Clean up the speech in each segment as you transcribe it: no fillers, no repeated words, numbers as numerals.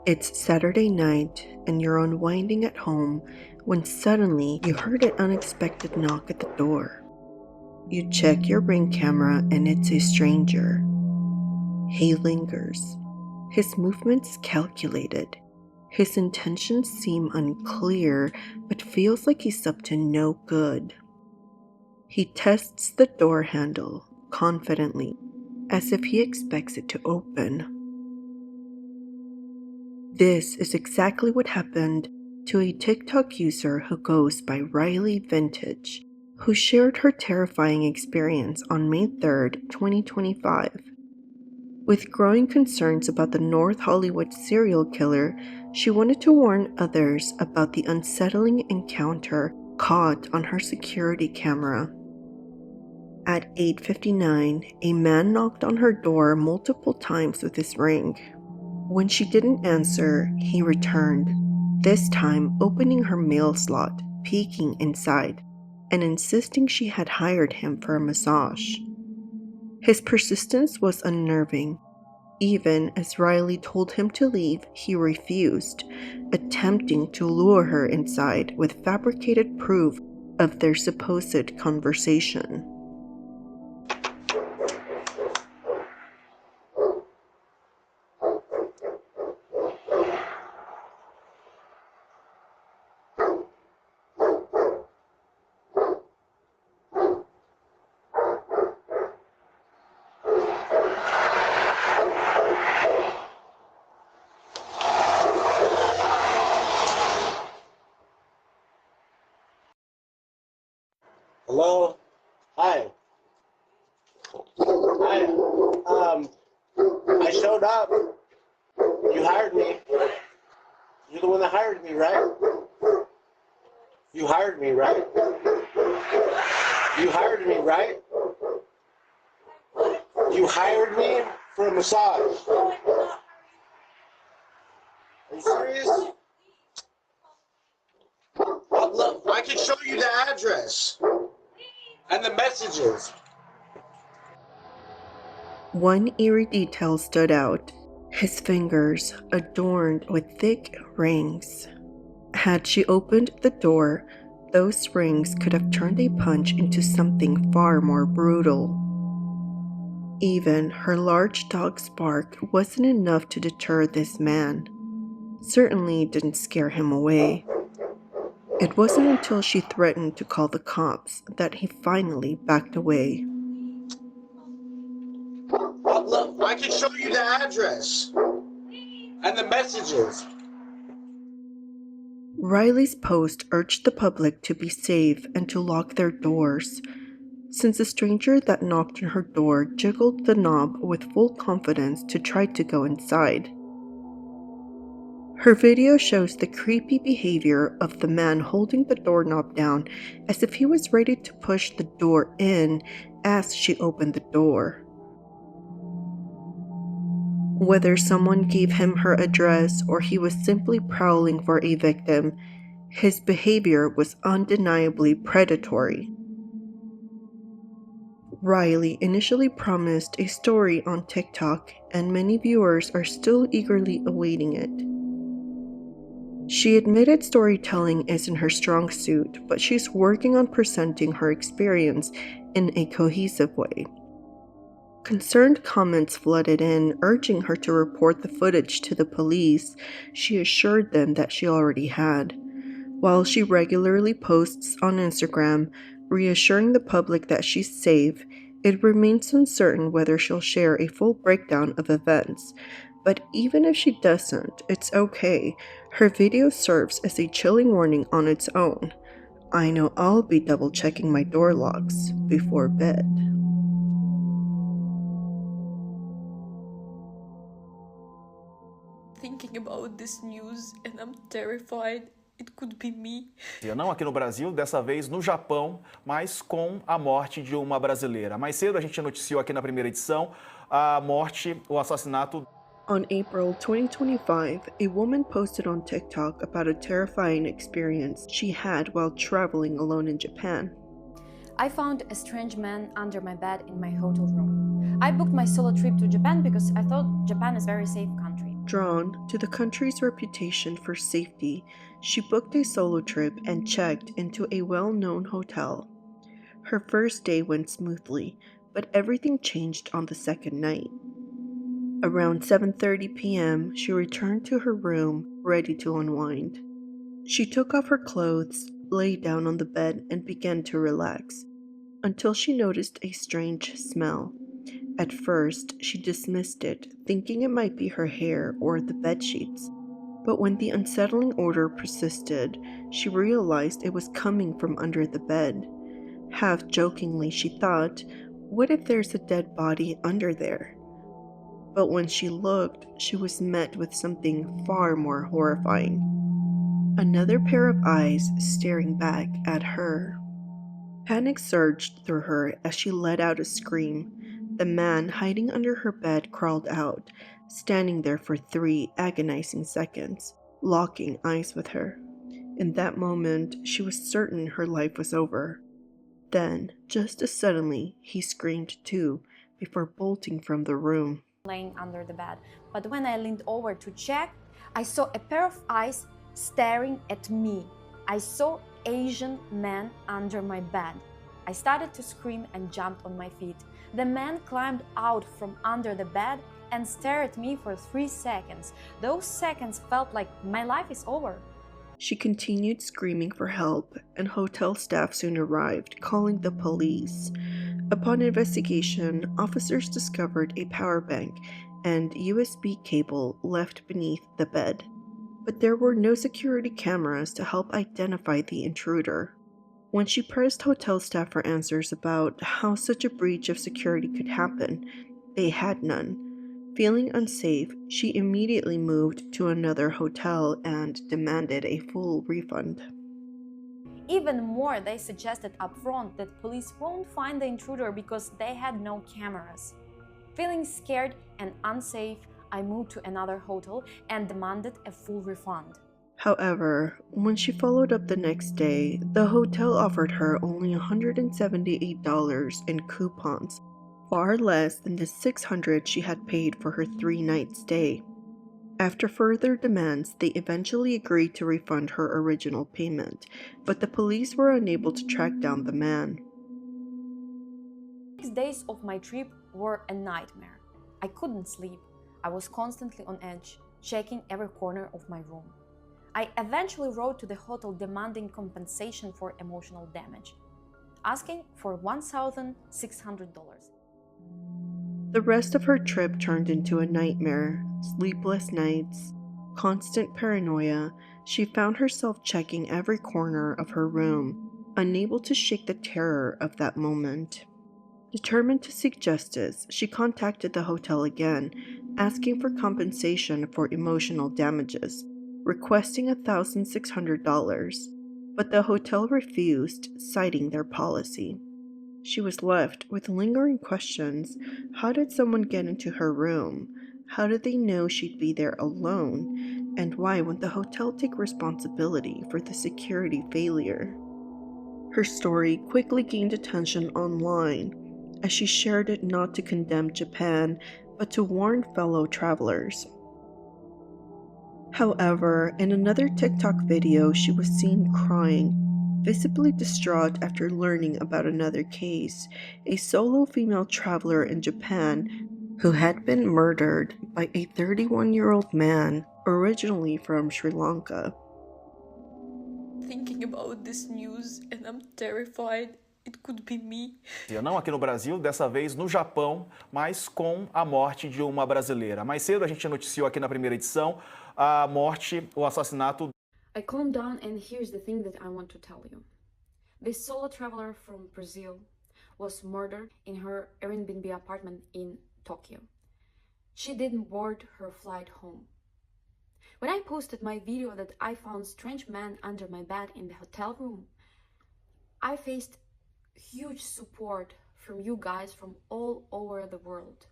It's Saturday night and you're unwinding at home when suddenly you heard an unexpected knock at the door. You check your Ring camera and it's a stranger. He lingers. His movements calculated. His intentions seem unclear, but feels like he's up to no good. He tests the door handle confidently, as if he expects it to open. This is exactly what happened to a TikTok user who goes by Riley Vintage, who shared her terrifying experience on May 3rd, 2025. With growing concerns about the North Hollywood serial killer, she wanted to warn others about the unsettling encounter caught on her security camera. At 8:59, a man knocked on her door multiple times with his ring. When she didn't answer, he returned, this time opening her mail slot, peeking inside, and insisting she had hired him for a massage. His persistence was unnerving. Even as Riley told him to leave, he refused, attempting to lure her inside with fabricated proof of their supposed conversation. Hello? Hi. Hi. I showed up. You hired me. You're the one that hired me, right? You hired me, right? You hired me, right? You hired me for a massage. Are you serious? Look, I can show you the address. And the messages. One eerie detail stood out: his fingers adorned with thick rings. Had she opened the door, those rings could have turned a punch into something far more brutal. Even her large dog's bark wasn't enough to deter this man. Certainly didn't scare him away. It wasn't until she threatened to call the cops that he finally backed away. Look, I can show you the address. And the messages. Riley's post urged the public to be safe and to lock their doors, since the stranger that knocked on her door jiggled the knob with full confidence to try to go inside. Her video shows the creepy behavior of the man holding the doorknob down as if he was ready to push the door in as she opened the door. Whether someone gave him her address or he was simply prowling for a victim, his behavior was undeniably predatory. Riley initially promised a story on TikTok, and many viewers are still eagerly awaiting it. She admitted storytelling isn't her strong suit, but she's working on presenting her experience in a cohesive way. Concerned comments flooded in, urging her to report the footage to the police. She assured them that she already had. While she regularly posts on Instagram, reassuring the public that she's safe, it remains uncertain whether she'll share a full breakdown of events. But even if she doesn't, it's okay. Her video serves as a chilling warning on its own. I know I'll be double checking my door locks before bed. Thinking about this news and I'm terrified. It could be me. Não aqui no Brasil, dessa vez no Japão, mas com a morte de uma brasileira. Mais cedo a gente noticiou aqui na primeira edição a morte, o assassinato. On April 2025, a woman posted on TikTok about a terrifying experience she had while traveling alone in Japan. I found a strange man under my bed in my hotel room. I booked my solo trip to Japan because I thought Japan is a very safe country. Drawn to the country's reputation for safety, she booked a solo trip and checked into a well-known hotel. Her first day went smoothly, but everything changed on the second night. Around 7:30 p.m., she returned to her room, ready to unwind. She took off her clothes, lay down on the bed, and began to relax, until she noticed a strange smell. At first, she dismissed it, thinking it might be her hair or the bedsheets. But when the unsettling odor persisted, she realized it was coming from under the bed. Half jokingly, she thought, what if there's a dead body under there? But when she looked, she was met with something far more horrifying. Another pair of eyes staring back at her. Panic surged through her as she let out a scream. The man hiding under her bed crawled out, standing there for 3 agonizing seconds, locking eyes with her. In that moment, she was certain her life was over. Then, just as suddenly, he screamed too, before bolting from the room. Laying under the bed. But when I leaned over to check, I saw a pair of eyes staring at me. I saw Asian man under my bed. I started to scream and jumped on my feet. The man climbed out from under the bed and stared at me for 3 seconds. Those seconds felt like my life is over. She continued screaming for help, and hotel staff soon arrived, calling the police. Upon investigation, officers discovered a power bank and USB cable left beneath the bed. But there were no security cameras to help identify the intruder. When she pressed hotel staff for answers about how such a breach of security could happen, they had none. Feeling unsafe, she immediately moved to another hotel and demanded a full refund. Even more, they suggested upfront that police won't find the intruder because they had no cameras. Feeling scared and unsafe, I moved to another hotel and demanded a full refund. However, when she followed up the next day, the hotel offered her only $178 in coupons, far less than the $600 she had paid for her 3-night stay. After further demands, they eventually agreed to refund her original payment, but the police were unable to track down the man. 6 days of my trip were a nightmare. I couldn't sleep. I was constantly on edge, checking every corner of my room. I eventually wrote to the hotel demanding compensation for emotional damage, asking for $1,600. The rest of her trip turned into a nightmare. Sleepless nights, constant paranoia. She found herself checking every corner of her room, unable to shake the terror of that moment. Determined to seek justice, she contacted the hotel again, asking for compensation for emotional damages, requesting $1,600, but the hotel refused, citing their policy. She was left with lingering questions. How did someone get into her room? How did they know she'd be there alone? And why wouldn't the hotel take responsibility for the security failure? Her story quickly gained attention online, as she shared it not to condemn Japan, but to warn fellow travelers. However, in another TikTok video, she was seen crying, visibly distraught after learning about another case, a solo female traveler in Japan who had been murdered by a 31-year-old man originally from Sri Lanka. Thinking about this news and I'm terrified. It could be me. Não aqui no Brasil, dessa vez no Japão, mas com a morte de uma brasileira. Mais cedo a gente noticiou aqui na primeira edição a morte, o assassinato. I calmed down and here's the thing that I want to tell you. This solo traveler from Brazil was murdered in her Airbnb apartment in Tokyo. She didn't board her flight home. When I posted my video that I found strange man under my bed in the hotel room, I faced huge support from you guys from all over the world.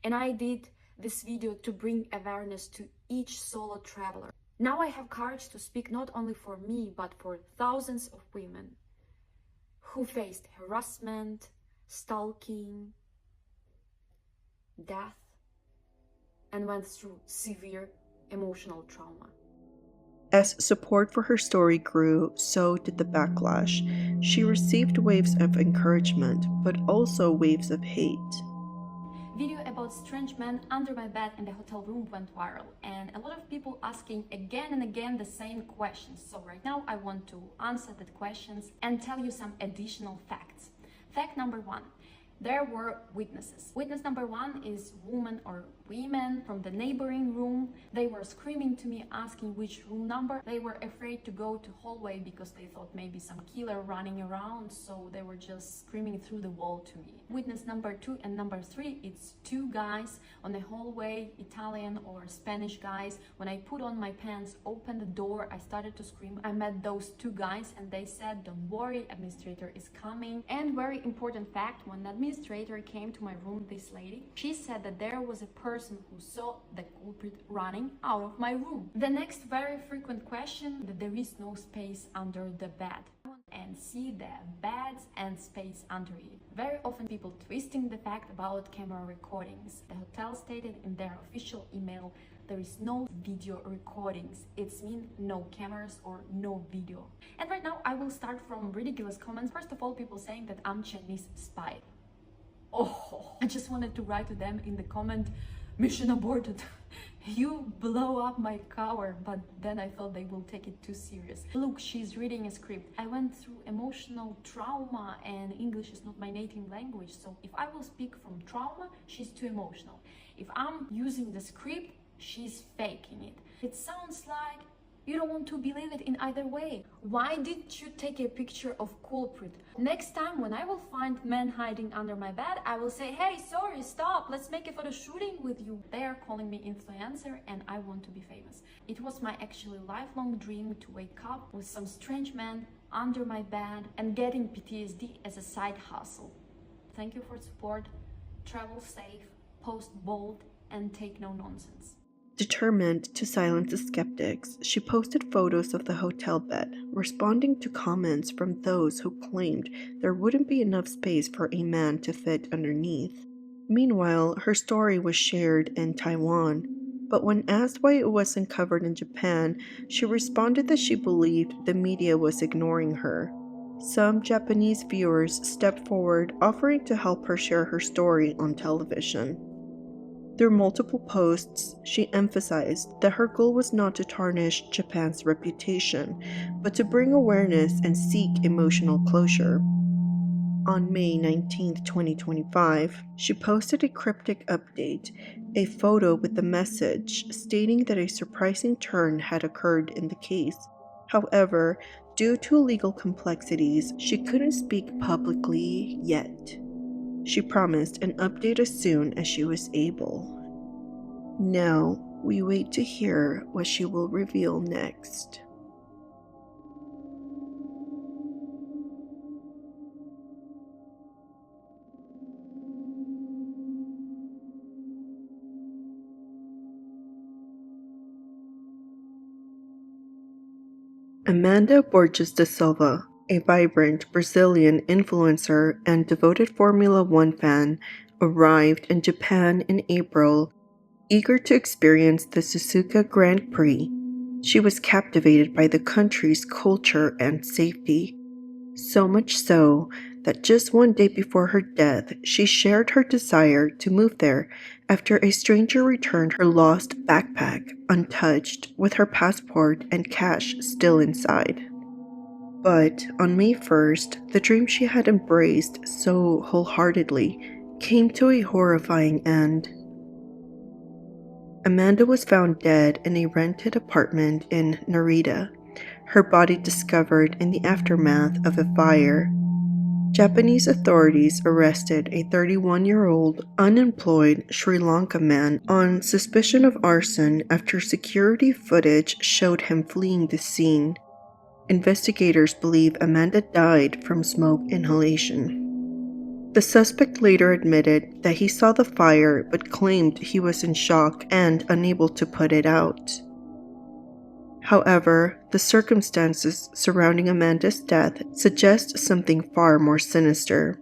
And I did this video to bring awareness to each solo traveler. Now I have courage to speak not only for me, but for thousands of women who faced harassment, stalking, death, and went through severe emotional trauma. As support for her story grew, so did the backlash. She received waves of encouragement, but also waves of hate. Video about strange men under my bed in the hotel room went viral, and a lot of people asking again and again the same questions. So right now I want to answer the questions and tell you some additional facts. Fact number 1. There were witnesses. Witness number 1 is woman or women from the neighboring room. They were screaming to me, asking which room number. They were afraid to go to hallway because they thought maybe some killer running around, so they were just screaming through the wall to me. Witness number 2 and number 3, it's 2 guys on the hallway, Italian or Spanish guys. When I put on my pants, opened the door, I started to scream. I met those 2 guys and they said, "Don't worry, administrator is coming." And very important fact, when the administrator came to my room, this lady, she said that there was a person who saw the culprit running out of my room. The next very frequent question, that there is no space under the bed, and see the beds and space under it. Very often people twisting the fact about camera recordings. The hotel stated in their official email there is no video recordings. It's mean no cameras or no video. And right now I will start from ridiculous comments. First of all, people saying that I'm Chinese spy. Oh, I just wanted to write to them in the comment, mission aborted. You blow up my car, but then I thought they will take it too serious. Look, she's reading a script. I went through emotional trauma and English is not my native language. So if I will speak from trauma, she's too emotional. If I'm using the script, she's faking it. It sounds like you don't want to believe it in either way. Why didn't you take a picture of culprit? Next time when I will find men hiding under my bed, I will say, "Hey, sorry, stop, let's make a photo shooting with you." They are calling me influencer and I want to be famous. It was my actually lifelong dream to wake up with some strange man under my bed and getting PTSD as a side hustle. Thank you for support. Travel safe, post bold, and take no nonsense. Determined to silence the skeptics, she posted photos of the hotel bed, responding to comments from those who claimed there wouldn't be enough space for a man to fit underneath. Meanwhile, her story was shared in Taiwan, but when asked why it wasn't covered in Japan, she responded that she believed the media was ignoring her. Some Japanese viewers stepped forward, offering to help her share her story on television. Through multiple posts, she emphasized that her goal was not to tarnish Japan's reputation, but to bring awareness and seek emotional closure. On May 19, 2025, she posted a cryptic update, a photo with the message stating that a surprising turn had occurred in the case. However, due to legal complexities, she couldn't speak publicly yet. She promised an update as soon as she was able. Now, we wait to hear what she will reveal next. Amanda Borges de Silva, a vibrant Brazilian influencer and devoted Formula One fan, arrived in Japan in April, eager to experience the Suzuka Grand Prix. She was captivated by the country's culture and safety, so much so that just one day before her death, she shared her desire to move there after a stranger returned her lost backpack untouched with her passport and cash still inside. But on May 1st, the dream she had embraced so wholeheartedly came to a horrifying end. Amanda was found dead in a rented apartment in Narita, her body discovered in the aftermath of a fire. Japanese authorities arrested a 31-year-old unemployed Sri Lanka man on suspicion of arson after security footage showed him fleeing the scene. Investigators believe Amanda died from smoke inhalation. The suspect later admitted that he saw the fire but claimed he was in shock and unable to put it out. However, the circumstances surrounding Amanda's death suggest something far more sinister.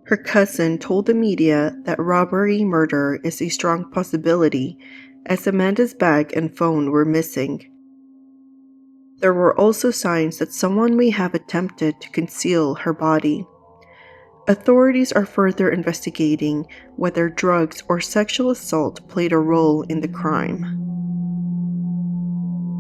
Her cousin told the media that robbery murder is a strong possibility as Amanda's bag and phone were missing. There were also signs that someone may have attempted to conceal her body. Authorities are further investigating whether drugs or sexual assault played a role in the crime.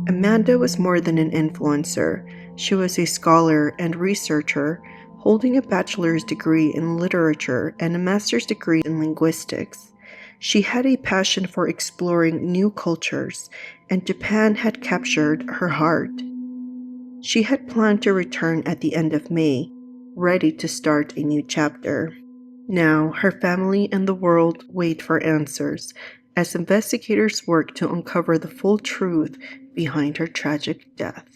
Amanda was more than an influencer. She was a scholar and researcher, holding a bachelor's degree in literature and a master's degree in linguistics. She had a passion for exploring new cultures, and Japan had captured her heart. She had planned to return at the end of May, ready to start a new chapter. Now, her family and the world wait for answers as investigators work to uncover the full truth behind her tragic death.